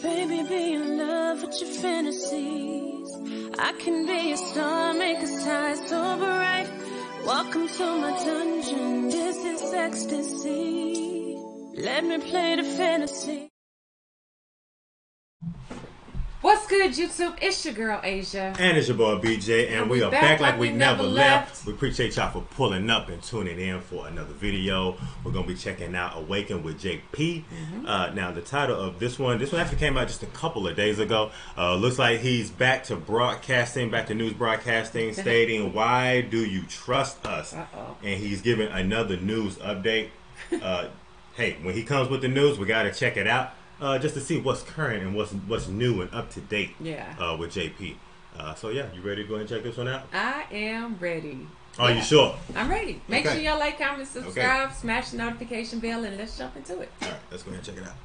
Baby, be in love with your fantasies. I can be a star, make us shine so bright. Welcome to my dungeon, this is ecstasy. Let me play the fantasy. What's good, YouTube? It's your girl, Asia. And it's your boy, BJ. And we are back like we never left. We appreciate y'all for pulling up and tuning in for another video. We're going to be checking out Awaken with Jake P. Now, the title of this one actually came out just a couple of days ago. Looks like he's back to broadcasting, back to news broadcasting, stating, "Why do you trust us?" And he's giving another news update. Hey, when he comes with the news, we got to check it out. Just to see what's current and what's new and up to date with JP. So yeah, you ready to go ahead and check this one out? I am ready. Are you sure? I'm ready. Make sure y'all like, comment, subscribe, smash the notification bell, and let's jump into it. All right, let's go ahead and check it out.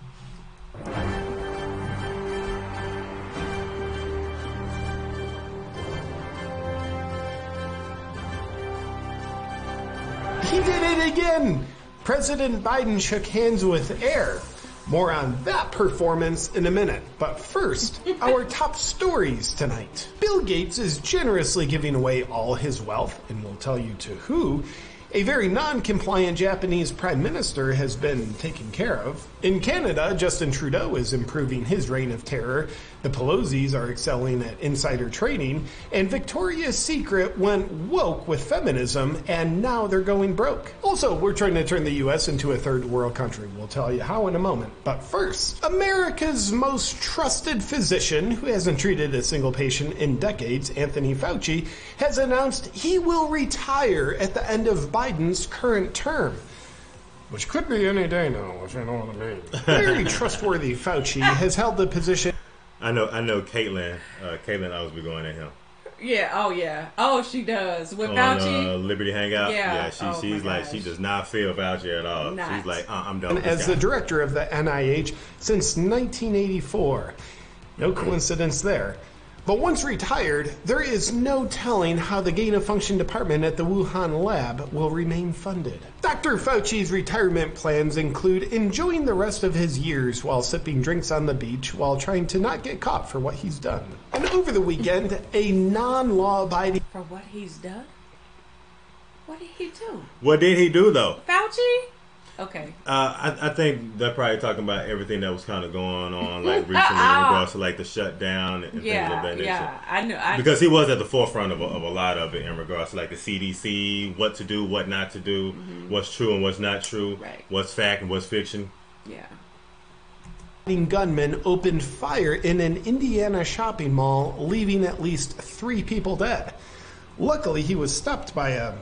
He did it again! President Biden shook hands with Air. More on that performance in a minute. But first, our top stories tonight. Bill Gates is generously giving away all his wealth, and we'll tell you to who. A very non-compliant Japanese prime minister has been taken care of. In Canada, Justin Trudeau is improving his reign of terror. The Pelosi's are excelling at insider trading. And Victoria's Secret went woke with feminism, and now they're going broke. Also, we're trying to turn the U.S. into a third world country. We'll tell you how in a moment. But first, America's most trusted physician, who hasn't treated a single patient in decades, Anthony Fauci, has announced he will retire at the end of Biden's current term. Which could be any day now, if you know what I mean. Very trustworthy Fauci has held the position. I know Caitlyn. Caitlyn always be going at him. Yeah, oh, she does. With on, Fauci? Liberty Hangout? Yeah. She's like, she does not feel Fauci at all. Not. She's like, I'm done with as this the guy. director of the NIH since 1984. No coincidence there. But once retired, there is no telling how the gain-of-function department at the Wuhan lab will remain funded. Dr. Fauci's retirement plans include enjoying the rest of his years while sipping drinks on the beach while trying to not get caught for what he's done. And over the weekend, a non-law-abiding... For what he's done? What did he do? What did he do, though? Fauci? Okay. I think they're probably talking about everything that was kind of going on, like recently in regards to like the shutdown and things of that nature. Yeah, I know. Because he was at the forefront of a lot of it in regards to like the CDC, what to do, what not to do, what's true and what's not true, what's fact and what's fiction. Yeah. Gunmen opened fire in an Indiana shopping mall, leaving at least 3 people dead. Luckily, he was stopped by a...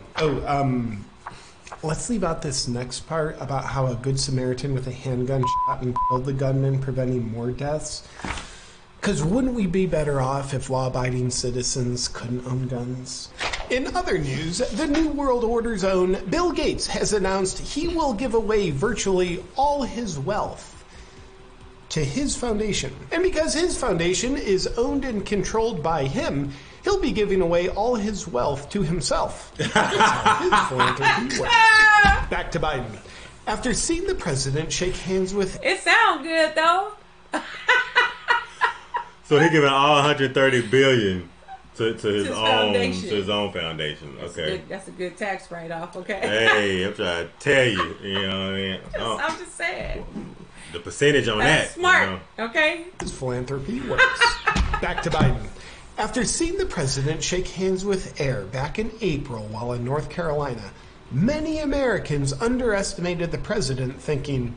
Let's leave out this next part about how a good Samaritan with a handgun shot and killed the gunman, preventing more deaths. Because wouldn't we be better off if law-abiding citizens couldn't own guns? In other news, the New World Order's own Bill Gates has announced he will give away virtually all his wealth to his foundation. And because his foundation is owned and controlled by him, he'll be giving away all his wealth to himself. That's how his philanthropy works. Back to Biden. After seeing the president shake hands with... It sounds good, though. So he giving all 130 billion to his own foundation. Okay, that's a good tax write-off. Okay. Hey, I'm trying to tell you. You know what I mean? I'm just saying. The percentage on That's that. smart. You know? Okay. His philanthropy works. Back to Biden. After seeing the president shake hands with Air back in April while in North Carolina, many Americans underestimated the president, thinking,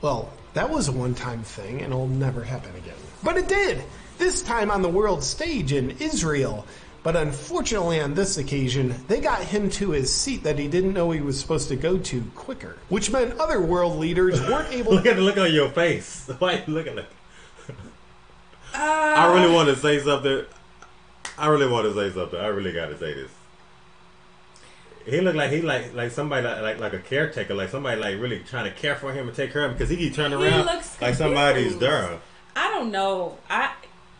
well, that was a one-time thing and it'll never happen again. But it did! This time on the world stage in Israel. But unfortunately on this occasion, they got him to his seat that he didn't know he was supposed to go to quicker. Which meant other world leaders weren't able to... Look at the look on your face. Why are you looking like... I really want to say something. I really got to say this. He looked like like somebody like a caretaker, like somebody like really trying to care for him and take care of him because he keep turning around like somebody's there. I don't know.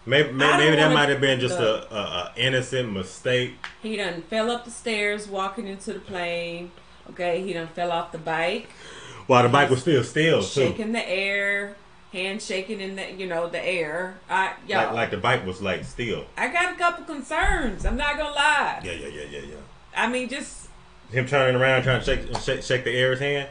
Maybe that might have been just a innocent mistake. He done fell up the stairs walking into the plane. Okay, he done fell off the bike. While the bike was still too. Shaking the air. handshaking in the air. Like the bike was like steel. I got a couple concerns. I'm not gonna lie. Yeah. I mean, just him turning around trying to shake the air's hand.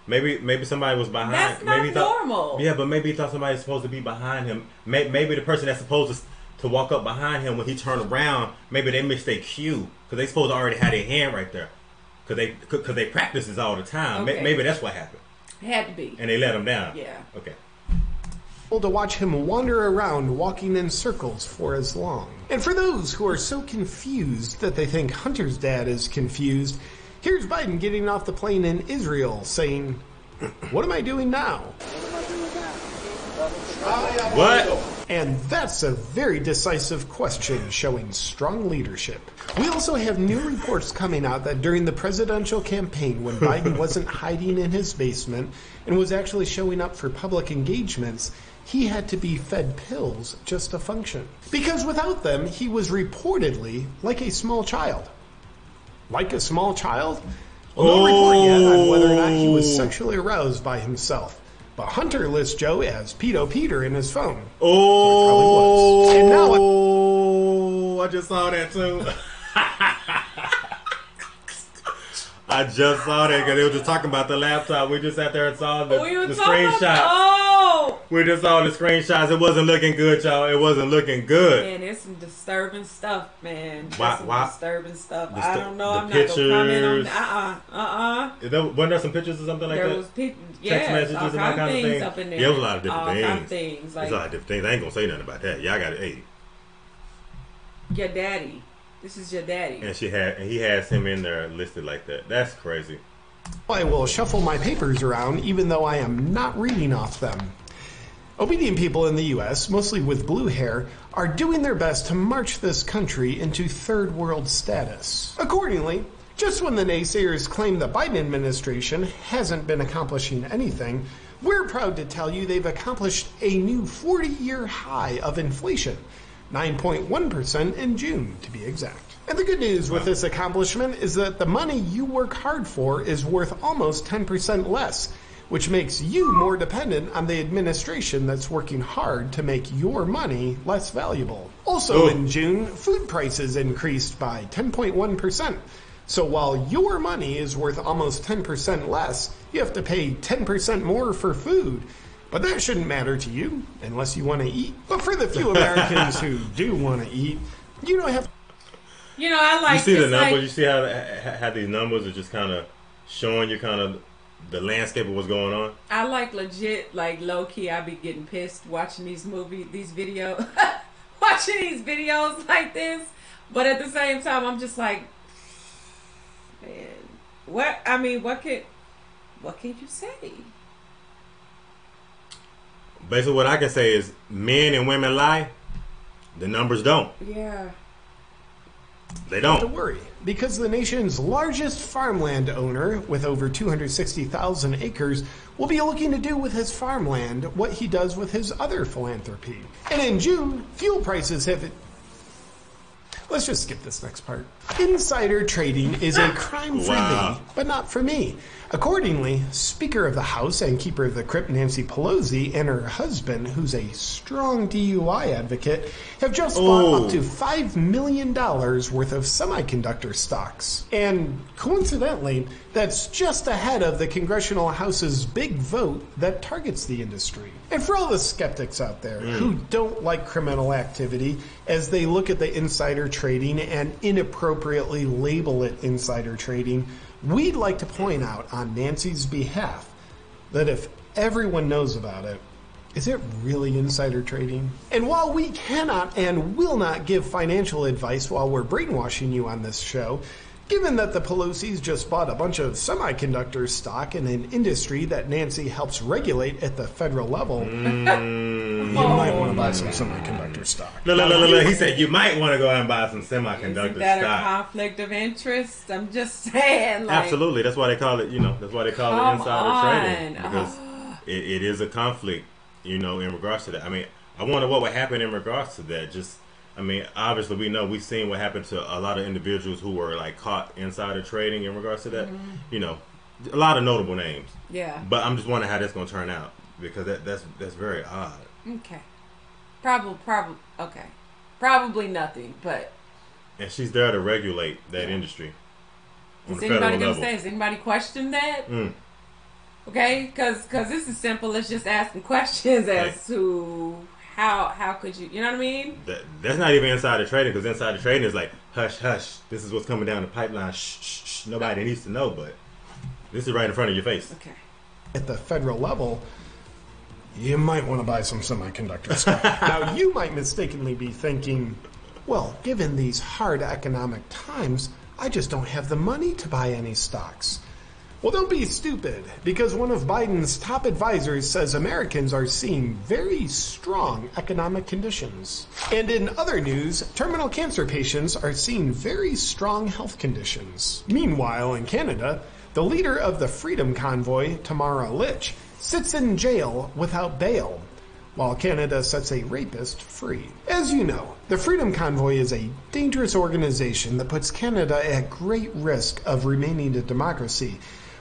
Maybe somebody was behind. That's not normal. Yeah, but maybe he thought somebody was supposed to be behind him. Maybe the person that's supposed to walk up behind him when he turned around, maybe they missed their cue because they supposed to already have their hand right there. Because they practice this all the time. Okay. Maybe that's what happened. It had to be. And they let him down. Yeah. Okay. To watch him wander around walking in circles for as long. And for those who are so confused that they think Hunter's dad is confused, here's Biden getting off the plane in Israel saying, "What am I doing now?" What? And that's a very decisive question showing strong leadership. We also have new reports coming out that during the presidential campaign, when Biden wasn't hiding in his basement and was actually showing up for public engagements, he had to be fed pills just to function. Because without them, he was reportedly like a small child. Like a small child? Well, no report yet on whether or not he was sexually aroused by himself. But Hunter lists Joe as Pedo Peter in his phone. Oh, so he probably was. And now I just saw that too. I just saw that because they were just talking about the laptop. We just sat there and saw the screenshot. We just saw the screenshots. It wasn't looking good, y'all. It wasn't looking good. Man, it's some disturbing stuff, man. Why? Disturbing stuff. I don't know. I'm pictures. not gonna comment on that. Wasn't there some pictures or something like that? There was people, text messages all and that kind of things thing. up in there. Yeah, it was a lot of different things. Kind of things. Like, there's a lot of different things. I ain't gonna say nothing about that. Y'all got it. Hey, your daddy. This is your daddy. And he has him in there listed like that. That's crazy. I will shuffle my papers around even though I am not reading off them. Obedient people in the U.S., mostly with blue hair, are doing their best to march this country into third world status. Accordingly, just when the naysayers claim the Biden administration hasn't been accomplishing anything, we're proud to tell you they've accomplished a new 40-year high of inflation, 9.1% in June to be exact. And the good news with this accomplishment is that the money you work hard for is worth almost 10% less, which makes you more dependent on the administration that's working hard to make your money less valuable. Also in June, food prices increased by 10.1%. So while your money is worth almost 10% less, you have to pay 10% more for food. But that shouldn't matter to you, unless you want to eat. But for the few Americans who do want to eat, you don't have to. You know, I like. You see the numbers. Like, you see how these numbers are just kind of showing you kind of the landscape of what's going on. I like legit, like low key. I be getting pissed watching these videos, watching these videos like this. But at the same time, I'm just like, man, what? I mean, what can you say? Basically, what I can say is men and women lie. The numbers don't. Yeah. They don't. Don't worry, because the nation's largest farmland owner, with over 260,000 acres, will be looking to do with his farmland what he does with his other philanthropy. And in June, fuel prices have... Let's just skip this next part. Insider trading is a crime for thee, but not for me. Accordingly, Speaker of the House and Keeper of the Crypt Nancy Pelosi and her husband, who's a strong DUI advocate, have just bought up to $5 million worth of semiconductor stocks. And coincidentally, that's just ahead of the Congressional House's big vote that targets the industry. And for all the skeptics out there who don't like criminal activity as they look at the insider trading and inappropriately label it insider trading, we'd like to point out on Nancy's behalf that if everyone knows about it, is it really insider trading? And while we cannot and will not give financial advice while we're brainwashing you on this show, given that the Pelosi's just bought a bunch of semiconductor stock in an industry that Nancy helps regulate at the federal level, you might want to buy some semiconductor stock. No. He said you might want to go out and buy some semiconductor Isn't that stock. a conflict of interest? I'm just saying. Like, absolutely. That's why they call it, that's why they call it insider trading. Because it is a conflict, in regards to that. I mean, I wonder what would happen in regards to that. Obviously we've seen what happened to a lot of individuals who were like caught insider trading in regards to that. A lot of notable names. Yeah. But I'm just wondering how that's going to turn out. because that's very odd. Okay. Probably nothing, but. And she's there to regulate that industry. Is anybody going to say? Has anybody questioned that? Okay, because this is simple. It's just asking questions as to how could you know what I mean? That's not even insider trading, because insider trading is like hush hush. This is what's coming down the pipeline. Shh shh shh. Nobody needs to know, but this is right in front of your face. Okay. At the federal level, you might want to buy some semiconductors. Now, you might mistakenly be thinking, well, given these hard economic times, I just don't have the money to buy any stocks. Well, don't be stupid, because one of Biden's top advisors says Americans are seeing very strong economic conditions. And in other news, terminal cancer patients are seeing very strong health conditions. Meanwhile, in Canada, the leader of the Freedom Convoy, Tamara Lich, sits in jail without bail, while Canada sets a rapist free. As you know, the Freedom Convoy is a dangerous organization that puts Canada at great risk of remaining a democracy,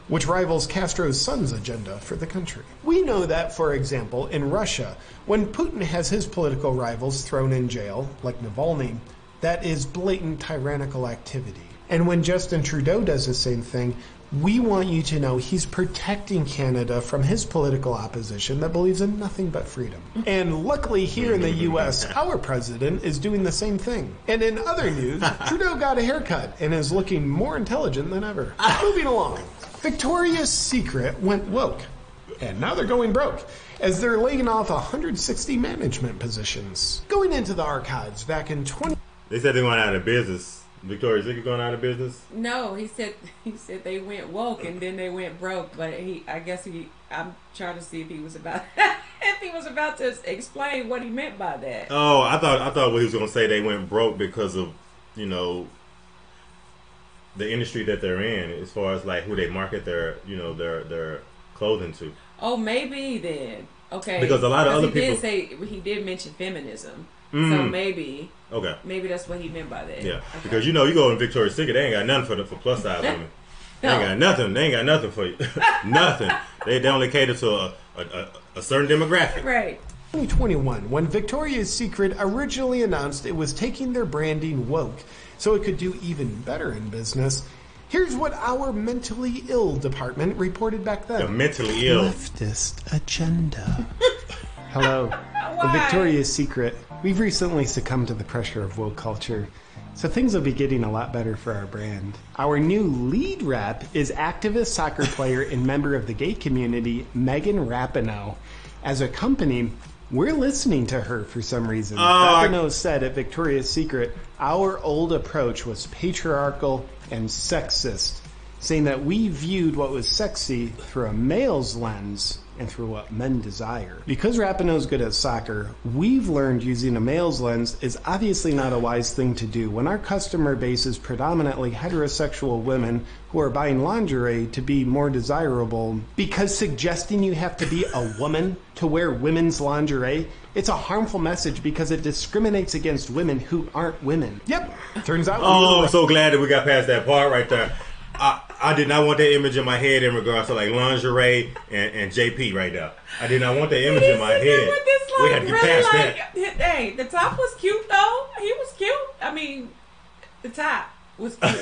which rivals Castro's son's agenda for the country. We know that, for example, in Russia, when Putin has his political rivals thrown in jail, like Navalny, that is blatant tyrannical activity. And when Justin Trudeau does the same thing, we want you to know he's protecting Canada from his political opposition that believes in nothing but freedom. And luckily here in the U.S., our president is doing the same thing. And in other news, Trudeau got a haircut and is looking more intelligent than ever. Moving along. Victoria's Secret went woke, and now they're going broke, as they're laying off 160 management positions. Going into the archives back in They said they went out of business. Victoria's Secret going out of business? No, he said they went woke and then they went broke. But I'm trying to see if he was about to explain what he meant by that. Oh, I thought what he was going to say, they went broke because of, the industry that they're in, as far as like who they market their clothing to. Oh, maybe then. Okay. Because a lot of other people he did mention feminism. So maybe that's what he meant by that. Yeah. Okay. Because you go in Victoria's Secret, they ain't got nothing for plus size women. They ain't got nothing for you. Nothing. They only cater to a certain demographic. Right. 2021, when Victoria's Secret originally announced it was taking their branding woke so it could do even better in business, here's what our mentally ill department reported back then. The mentally ill. Leftist agenda. Hello. The Victoria's Secret. We've recently succumbed to the pressure of woke culture, so things will be getting a lot better for our brand. Our new lead rep is activist soccer player and member of the gay community, Megan Rapinoe. As a company, we're listening to her for some reason. Rapinoe said at Victoria's Secret, our old approach was patriarchal and sexist, saying that we viewed what was sexy through a male's lens and through what men desire. Because Rapinoe's good at soccer, we've learned using a male's lens is obviously not a wise thing to do when our customer base is predominantly heterosexual women who are buying lingerie to be more desirable. Because suggesting you have to be a woman to wear women's lingerie, it's a harmful message because it discriminates against women who aren't women. Yep, turns out. Oh, I'm so glad that we got past that part right there. I did not want that image in my head in regards to like lingerie and JP right now. I did not want that image in my head. We had to get past that. Hey, the top was cute though. He was cute. I mean, the top was cute.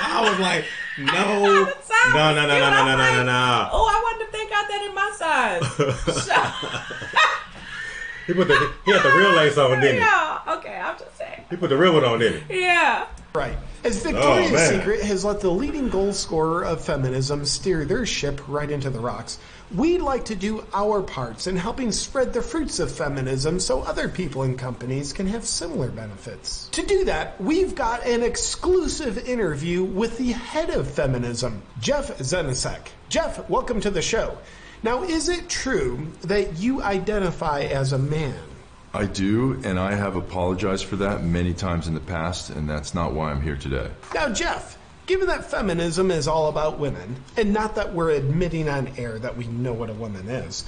I was like, no. Oh, I wanted to think out that in my size. He had the real lace on, didn't he? Yeah. Okay, I'm just saying. He put the real one on, didn't he? Yeah. Right. As Victoria's Secret has let the leading goal scorer of feminism steer their ship right into the rocks, we'd like to do our parts in helping spread the fruits of feminism so other people and companies can have similar benefits. To do that, we've got an exclusive interview with the head of feminism, Jeff Zenisek. Jeff, welcome to the show. Now, is it true that you identify as a man? I do, and I have apologized for that many times in the past, and that's not why I'm here today. Now, Jeff, given that feminism is all about women, and not that we're admitting on air that we know what a woman is,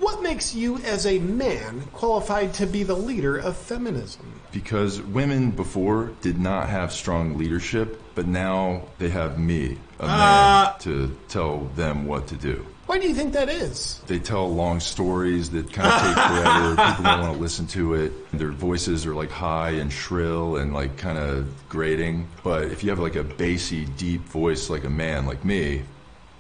what makes you as a man qualified to be the leader of feminism? Because women before did not have strong leadership, but now they have me, a man, to tell them what to do. Why do you think that is? They tell long stories that kind of take forever. People don't want to listen to it. Their voices are like high and shrill and like kind of grating. But if you have like a bassy, deep voice like a man like me,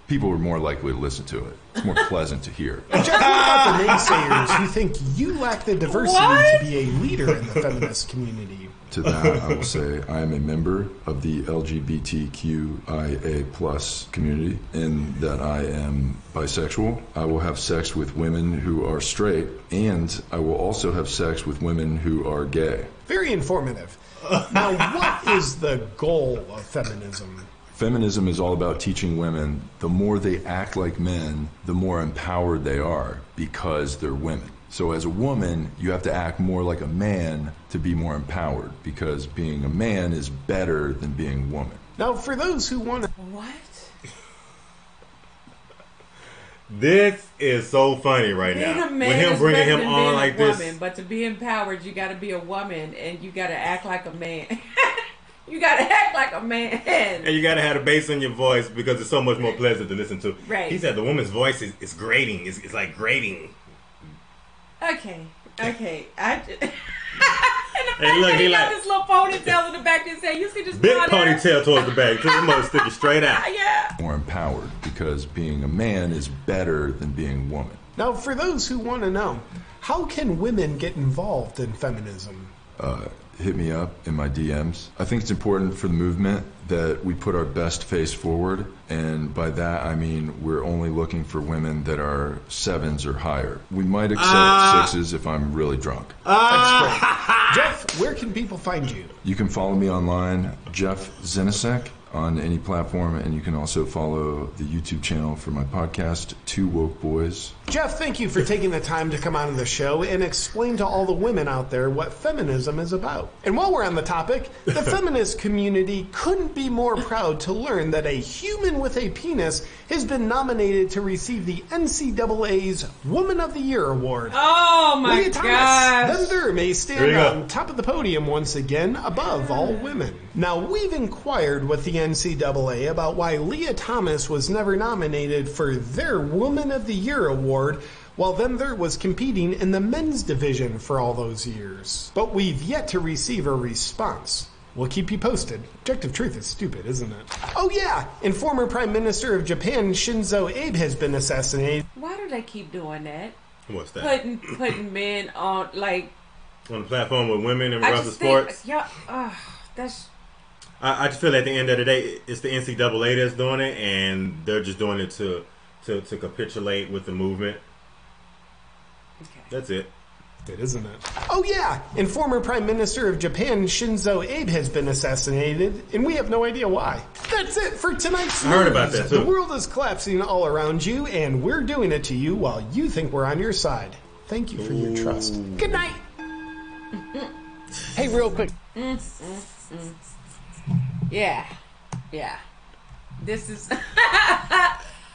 people are more likely to listen to it. It's more pleasant to hear. Jeff, what about the naysayers who think you lack the diversity to be a leader in the feminist community? To that, I will say I am a member of the LGBTQIA+ community in that I am bisexual. I will have sex with women who are straight, and I will also have sex with women who are gay. Very informative. Now, what is the goal of feminism? Feminism is all about teaching women the more they act like men, the more empowered they are because they're women. So as a woman, you have to act more like a man to be more empowered because being a man is better than being a woman. Now, for those who want to... What? This is so funny right Being now. a man With him is bringing better him than on being like a this. woman, but to be empowered, you got to be a woman and you got to act like a man. You got to act like a man. And you got to have a bass in your voice because it's so much more pleasant to listen to. Right. He said the woman's voice is grating. It's like grating. Okay. Hey, And look, he he got like this little ponytail in the back and say, you see this big blonde hair? ponytail towards the back. His mother sticking straight out. Yeah. More empowered because being a man is better than being a woman. Now, for those who want to know, how can women get involved in feminism? Hit me up in my DMs. I think it's important for the movement that we put our best face forward, and by that I mean we're only looking for women that are 7s or higher. We might accept 6s if I'm really drunk. That's great. Jeff, where can people find you? You can follow me online, Jeff Zinasek, on any platform, and you can also follow the YouTube channel for my podcast, Two Woke Boys. Jeff, thank you for taking the time to come on the show and explain to all the women out there what feminism is about. And while we're on the topic, the feminist community couldn't be more proud to learn that a human with a penis has been nominated to receive the NCAA's Woman of the Year award. Oh my Leah gosh. Thomas, then may There stand you go. on top of the podium once again above all women. Now, we've inquired with the NCAA about why Leah Thomas was never nominated for their Woman of the Year award while them there was competing in the men's division for all those years. But we've yet to receive a response. We'll keep you posted. Objective truth is stupid, isn't it? Oh yeah, and former Prime Minister of Japan Shinzo Abe has been assassinated. Why do they keep doing that? What's that? Putting men on, like... On the platform with women in I regards to just think, sports. yeah, that's... I just feel at the end of the day, it's the NCAA that's doing it, and they're just doing it to capitulate with the movement. Okay. That's it. Good, isn't it? Oh yeah, and former Prime Minister of Japan Shinzo Abe has been assassinated, and we have no idea why. That's it for tonight's news. I heard about that, too. The world is collapsing all around you, and we're doing it to you while you think we're on your side. Thank you for your trust. Good night. Hey, real quick. Yeah. This is...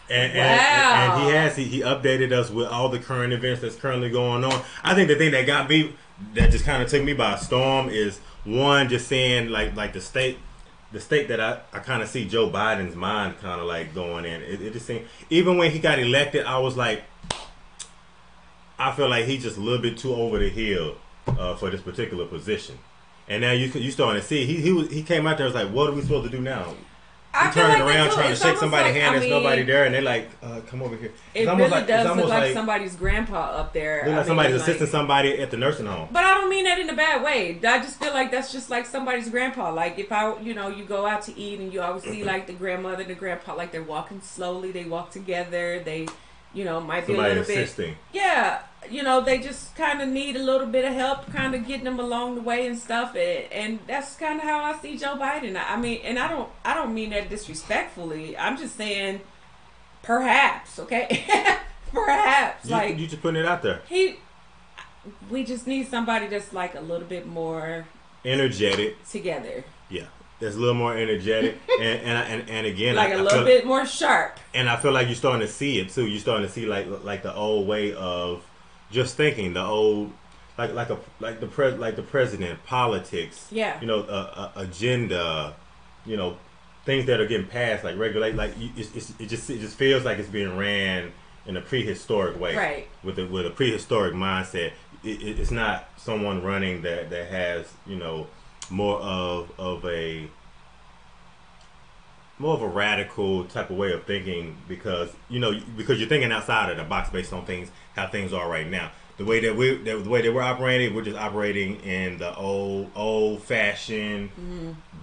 And he updated us with all the current events that's currently going on. I think the thing that got me, that just kind of took me by storm, is one, just seeing like the state that I kind of see Joe Biden's mind kind of like going in. It just seemed, even when he got elected, I was like, I feel like he's just a little bit too over the hill for this particular position. And now you starting to see he came out there and was like, what are we supposed to do now? I He feel turning like around they do. trying to It's shake almost somebody's like, hand. I There's mean, nobody there, and they're like, "Come over here." It It's almost really like, does it's look almost like somebody's grandpa up there. look like somebody's assisting somebody at the nursing home. But I don't mean that in a bad way. I just feel like that's just like somebody's grandpa. Like if you go out to eat and you always see like the grandmother and the grandpa, like they're walking slowly. They walk together. They, might be a Somebody little assisting. bit. Yeah. They just kind of need a little bit of help, kind of getting them along the way and stuff. And that's kind of how I see Joe Biden. I mean, and I don't mean that disrespectfully. I'm just saying, perhaps, okay? Perhaps. You just putting it out there. We just need somebody that's like a little bit more Energetic. together. Yeah. that's a little more energetic, and again, like a little bit more sharp. And I feel like you're starting to see it too. You're starting to see like the old way of just thinking, the old like the president, politics, Yeah. you know, agenda, you know, things that are getting passed, like regulate, like it just feels like it's being ran in a prehistoric way, Right. With a prehistoric mindset. It's not someone running that has, you know, more of a radical type of way of thinking, because you're thinking outside of the box based on how things are right now. The way that we're operating, we're just operating in the old fashioned,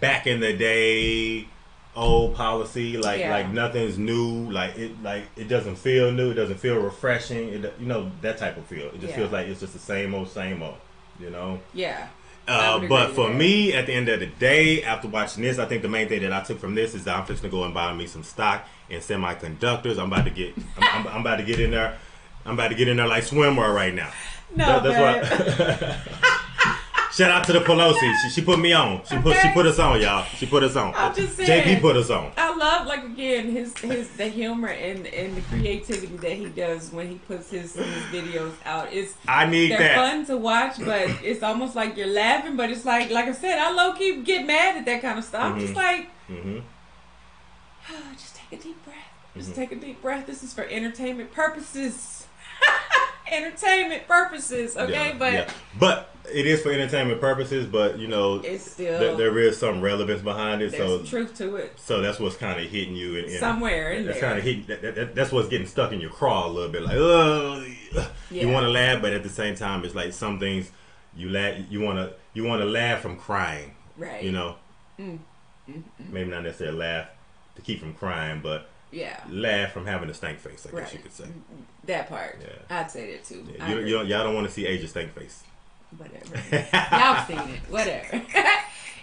back in the day, old policy. Like nothing's new. Like it doesn't feel new. It doesn't feel refreshing. That type of feel. It just feels like it's just the same old. You know. Yeah. But for me, at the end of the day, after watching this, I think the main thing that I took from this is that I'm fixing to go and buy me some stock in semiconductors. I'm about to get in there. I'm about to get in there like swimwear right now. No, that's what. Shout out to the Pelosi. She put me on. She put us on, y'all. She put us on. I'm just saying, JP put us on. I love, like, again, the humor and the creativity that he does when he puts his videos out. They're fun to watch, but it's almost like you're laughing, but it's like I said, I low key get mad at that kind of stuff. I'm just like, just take a deep breath. Just take a deep breath. This is for entertainment purposes. Entertainment purposes, okay? But it is for entertainment purposes, but it's still there is some relevance behind it. There's truth to it. So that's what's kind of hitting you somewhere in that's there. Kind of hitting. That's what's getting stuck in your craw a little bit. Like, you want to laugh, but at the same time, it's like some things you laugh. You want to laugh from crying, right? Maybe not necessarily laugh to keep from crying, but laugh from having a stank face. I guess you could say that part. Yeah. I'd say that too. Yeah. Y'all don't want to see Asia stank face. Whatever. Y'all seen it. Whatever.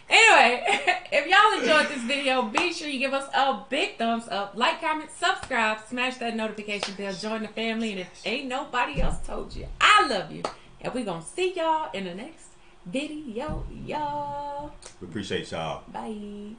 Anyway, if y'all enjoyed this video, be sure you give us a big thumbs up, like, comment, subscribe, smash that notification bell, join the family, and if ain't nobody else told you, I love you. And we gonna see y'all in the next video, y'all. We appreciate y'all. Bye.